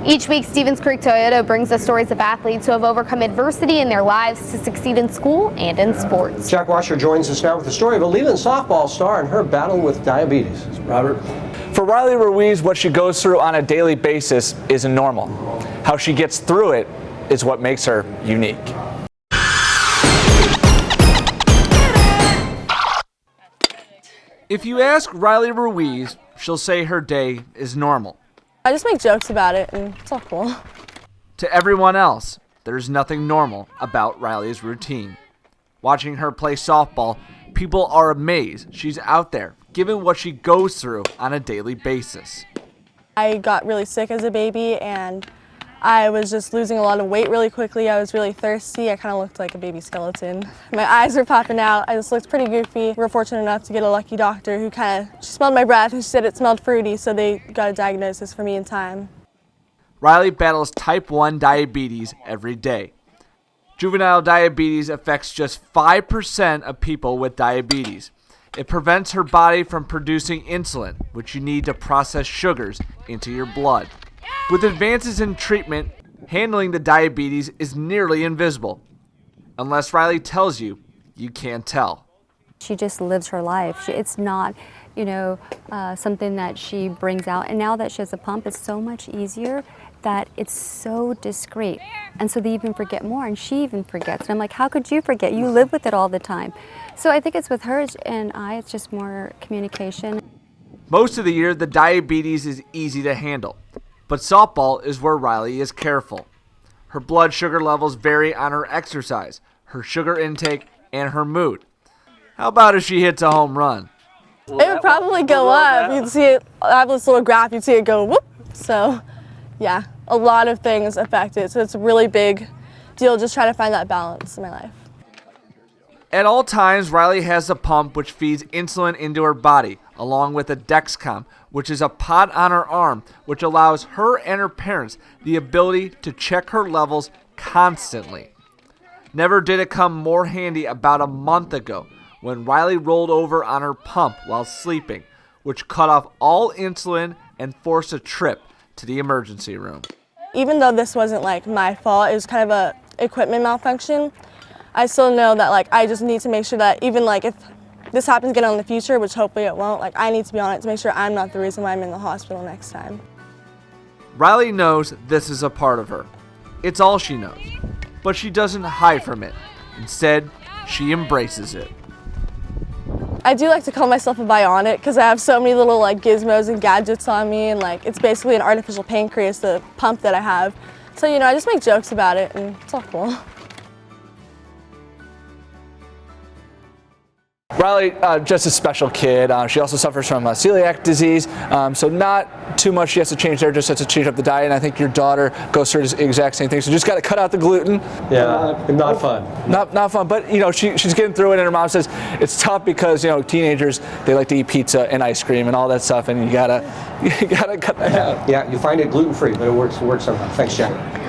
Each week, Stevens Creek Toyota brings us stories of athletes who have overcome adversity in their lives to succeed in school and in sports. Jack Washer joins us now with the story of a Leland softball star and her battle with diabetes. Robert. For Riley Ruiz, what she goes through on a daily basis isn't normal. How she gets through it is what makes her unique. If you ask Riley Ruiz, she'll say her day is normal. I just make jokes about it, and it's all cool. To everyone else, there's nothing normal about Riley's routine. Watching her play softball, people are amazed she's out there, given what she goes through on a daily basis. I got really sick as a baby, and I was just losing a lot of weight really quickly. I was really thirsty. I kind of looked like a baby skeleton. My eyes were popping out. I just looked pretty goofy. We were fortunate enough to get a lucky doctor who she smelled my breath and she said it smelled fruity, so they got a diagnosis for me in time. Riley battles type 1 diabetes every day. Juvenile diabetes affects just 5% of people with diabetes. It prevents her body from producing insulin, which you need to process sugars into your blood. With advances in treatment, handling the diabetes is nearly invisible. Unless Riley tells you, you can't tell. She just lives her life. It's not, something that she brings out. And now that she has a pump, it's so much easier that it's so discreet. And so they even forget more, and she even forgets. And I'm like, how could you forget? You live with it all the time. So I think it's with her and it's just more communication. Most of the year, the diabetes is easy to handle. But softball is where Riley is careful. Her blood sugar levels vary on her exercise, her sugar intake, and her mood. How about if she hits a home run? It would probably go up. You'd see it, I have this little graph, you'd see it go whoop. So yeah, a lot of things affect it. So it's a really big deal just trying to find that balance in my life. At all times, Riley has a pump which feeds insulin into her body, along with a Dexcom, which is a pod on her arm, which allows her and her parents the ability to check her levels constantly. Never did it come more handy about a month ago when Riley rolled over on her pump while sleeping, which cut off all insulin and forced a trip to the emergency room. Even though this wasn't like my fault, it was kind of a equipment malfunction, I still know that I just need to make sure that even if this happens again in the future, which hopefully it won't, I need to be on it to make sure I'm not the reason why I'm in the hospital next time. Riley knows this is a part of her. It's all she knows. But she doesn't hide from it. Instead, she embraces it. I do like to call myself a bionic because I have so many little gizmos and gadgets on me, and it's basically an artificial pancreas, the pump that I have. So I just make jokes about it, and it's all cool. Riley, just a special kid. She also suffers from celiac disease, so not too much she has to change there, just has to change up the diet, and I think your daughter goes through the exact same thing, so just got to cut out the gluten. Yeah, not fun. Not fun, but she's getting through it, and her mom says it's tough because teenagers, they like to eat pizza and ice cream and all that stuff, and you gotta cut that out. Yeah, you find it gluten-free, but it works somehow. Thanks, Jack.